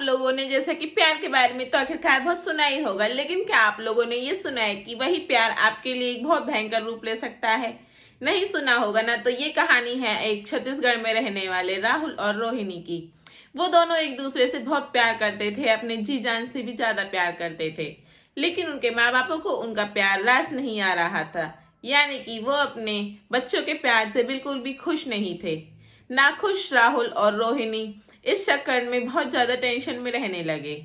लोगों ने जैसा कि प्यार के बारे में तो आखिरकार बहुत सुना ही होगा, लेकिन क्या आप लोगों ने ये सुना है कि वही प्यार आपके लिए एक बहुत भयंकर रूप ले सकता है? नहीं सुना होगा ना। तो ये कहानी है एक छत्तीसगढ़ में रहने वाले राहुल और रोहिणी की। वो दोनों एक दूसरे से बहुत प्यार करते थे, अपने जी जान से भी ज्यादा प्यार करते थे, लेकिन उनके माँ बापों को उनका प्यार रास नहीं आ रहा था। यानी कि वो अपने बच्चों के प्यार से बिल्कुल भी खुश नहीं थे। नाखुश राहुल और रोहिणी इस चक्कर में बहुत ज्यादा टेंशन में रहने लगे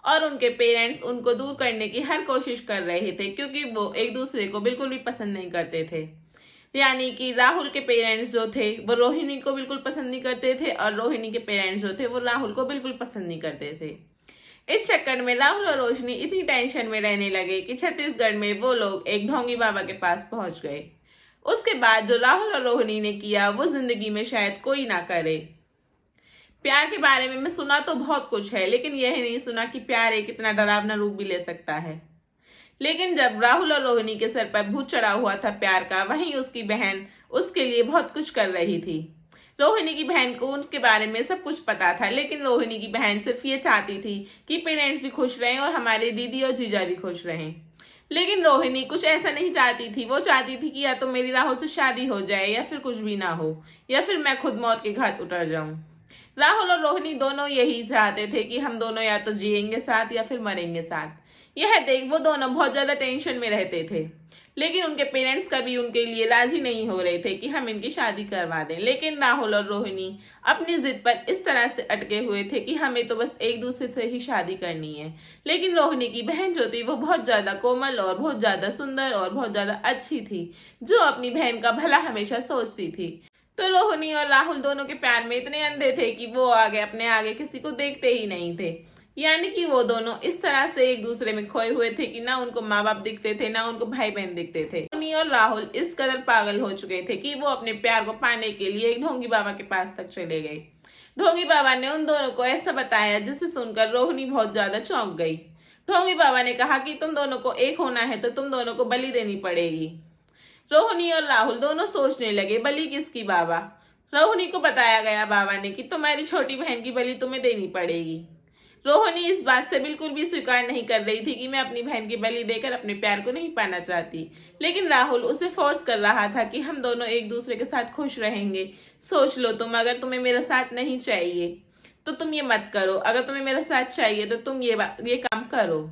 और उनके पेरेंट्स उनको दूर करने की हर कोशिश कर रहे थे, क्योंकि वो एक दूसरे को बिल्कुल भी पसंद नहीं करते थे। यानी कि राहुल के पेरेंट्स जो थे वो रोहिणी को बिल्कुल पसंद नहीं करते थे और रोहिणी के पेरेंट्स जो थे वो राहुल को बिल्कुल पसंद नहीं करते थे। इस चक्कर में राहुल और रोशनी इतनी टेंशन में रहने लगे कि छत्तीसगढ़ में वो लोग एक ढोंगी बाबा के पास पहुंच गए। उसके बाद जो राहुल और रोहिणी ने किया वो जिंदगी में शायद कोई ना करे। प्यार के बारे में मैं सुना तो बहुत कुछ है, लेकिन यह नहीं सुना कि प्यार एक इतना डरावना रूप भी ले सकता है। लेकिन जब राहुल और रोहिणी के सर पर भूत चढ़ा हुआ था प्यार का, वहीं उसकी बहन उसके लिए बहुत कुछ कर रही थी। रोहिणी की बहन को उनके बारे में सब कुछ पता था, लेकिन रोहिणी की बहन सिर्फ ये चाहती थी कि पेरेंट्स भी खुश रहें और हमारे दीदी और जीजा भी खुश रहें। लेकिन रोहिणी कुछ ऐसा नहीं चाहती थी। वो चाहती थी कि या तो मेरी राहुल से शादी हो जाए या फिर कुछ भी ना हो, या फिर मैं खुद मौत के घाट उतर जाऊं। राहुल और रोहिणी दोनों यही चाहते थे कि हम दोनों या तो जिएंगे साथ या फिर मरेंगे साथ। यह देख वो दोनों बहुत ज्यादा टेंशन में रहते थे, लेकिन उनके पेरेंट्स कभी उनके लिए राजी नहीं हो रहे थे कि हम इनकी शादी करवा दें। लेकिन राहुल और रोहिणी अपनी जिद पर इस तरह से अटके हुए थे कि हमें तो बस एक दूसरे से ही शादी करनी है। लेकिन रोहिणी की बहन जो थी वो बहुत ज्यादा कोमल और बहुत ज्यादा सुंदर और बहुत ज्यादा अच्छी थी, जो अपनी बहन का भला हमेशा सोचती थी। तो रोहिणी और राहुल दोनों के प्यार में इतने अंधे थे कि वो अपने आगे किसी को देखते ही नहीं थे। यानी कि वो दोनों इस तरह से एक दूसरे में खोए हुए थे कि ना उनको माँ बाप दिखते थे, ना उनको भाई बहन दिखते थे। रोहिणी और राहुल इस कदर पागल हो चुके थे कि वो अपने प्यार को पाने के लिए एक ढोंगी बाबा के पास तक चले गए। ढोंगी बाबा ने उन दोनों को ऐसा बताया जिसे सुनकर रोहिणी बहुत ज्यादा चौंक गई। ढोंगी बाबा ने कहा कि तुम दोनों को एक होना है तो तुम दोनों को बलि देनी पड़ेगी। रोहिणी और राहुल दोनों सोचने लगे, बलि किसकी बाबा? रोहिणी को बताया गया बाबा ने कि तुम्हारी छोटी बहन की बलि तुम्हें देनी पड़ेगी। रोहिणी इस बात से बिल्कुल भी स्वीकार नहीं कर रही थी कि मैं अपनी बहन की बलि देकर अपने प्यार को नहीं पाना चाहती, लेकिन राहुल उसे फोर्स कर रहा था कि हम दोनों एक दूसरे के साथ खुश रहेंगे। सोच लो तुम, अगर तुम्हें मेरा साथ नहीं चाहिए तो तुम ये मत करो, अगर तुम्हें मेरा साथ चाहिए तो तुम ये काम करो।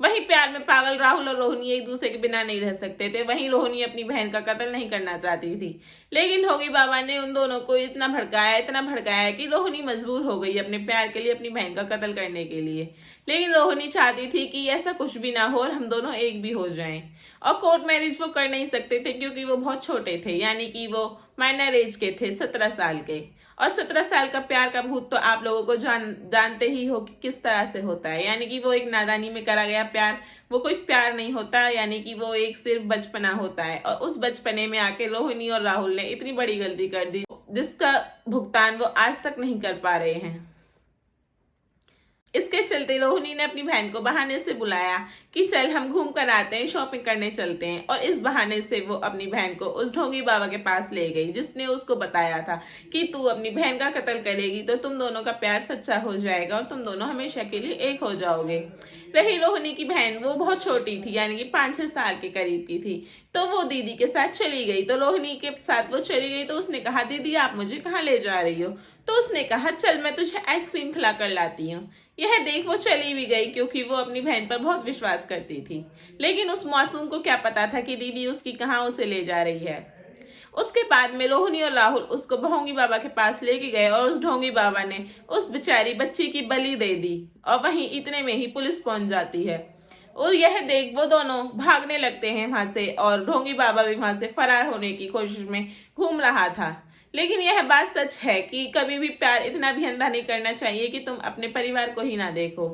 वहीं प्यार में पागल राहुल और रोहिणी एक दूसरे के बिना नहीं रह सकते थे। वहीं रोहिणी अपनी बहन का कत्ल नहीं करना चाहती थी, लेकिन ढोंगी बाबा ने उन दोनों को इतना भड़काया कि रोहिणी मजबूर हो गई अपने प्यार के लिए अपनी बहन का कत्ल करने के लिए। लेकिन रोहिणी चाहती थी कि ऐसा कुछ भी ना हो और हम दोनों एक भी हो जाएं। और कोर्ट मैरिज वो कर नहीं सकते थे क्योंकि वो बहुत छोटे थे, यानी कि वो माइनर एज के थे, 17 साल के। और 17 साल का प्यार का भूत तो आप लोगों को जानते ही हो कि किस तरह से होता है। यानी कि वो एक नादानी में करा गया प्यार, वो कोई प्यार नहीं होता, यानी कि वो एक सिर्फ बचपना होता है। और उस बचपने में आके रोहिणी और राहुल ने इतनी बड़ी गलती कर दी जिसका भुगतान वो आज तक नहीं कर पा रहे हैं। इसके चलते रोहिणी ने अपनी बहन को बहाने से बुलाया कि चल हम घूम कर आते हैं, शॉपिंग करने चलते हैं। और इस बहाने से वो अपनी बहन को उस ढोंगी बाबा के पास ले गई जिसने उसको बताया था कि तू अपनी बहन का कत्ल करेगी तो तुम दोनों का प्यार सच्चा हो जाएगा और तुम दोनों हमेशा के लिए एक हो जाओगे। रही रोहिणी की बहन, वो बहुत छोटी थी, यानी कि 5-6 साल के करीब की थी, तो वो दीदी के साथ चली गई। तो रोहिणी के साथ वो चली गई तो उसने कहा, दीदी आप मुझे कहाँ ले जा रही हो? तो उसने कहा, चल मैं तुझे आइसक्रीम खिला कर लाती हूँ। यह देख वो चली भी गई क्योंकि वो अपनी बहन पर बहुत विश्वास करती थी। लेकिन उस मासूम को क्या पता था कि दीदी उसकी कहाँ उसे ले जा रही है। उसके बाद में रोहिणी और राहुल उसको ढोंगी बाबा के पास लेके गए और उस ढोंगी बाबा ने उस बेचारी बच्ची की बलि दे दी। और वहीं इतने में ही पुलिस पहुंच जाती है और यह देख वो दोनों भागने लगते हैं वहां से, और ढोंगी बाबा भी वहां से फरार होने की कोशिश में घूम रहा था। लेकिन यह बात सच है कि कभी भी प्यार इतना भी अंधा नहीं करना चाहिए कि तुम अपने परिवार को ही ना देखो।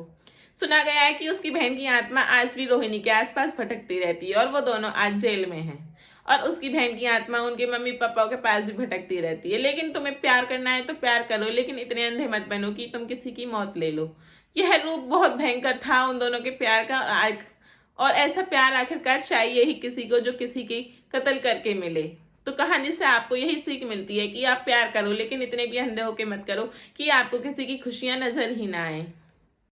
सुना गया है कि उसकी बहन की आत्मा आज भी रोहिणी के आसपास भटकती रहती है और वो दोनों आज जेल में हैं। और उसकी बहन की आत्मा उनके मम्मी पापा के पास भी भटकती रहती है। लेकिन तुम्हें प्यार करना है तो प्यार करो, लेकिन इतने अंधे मत बनो कि तुम किसी की मौत ले लो। यह रूप बहुत भयंकर था उन दोनों के प्यार का, और ऐसा प्यार आखिरकार चाहिए ही किसी को जो किसी की कत्ल करके मिले। तो कहानी से आपको यही सीख मिलती है कि आप प्यार करो, लेकिन इतने भी अंधे होके मत करो कि आपको किसी की खुशियां नजर ही ना आए।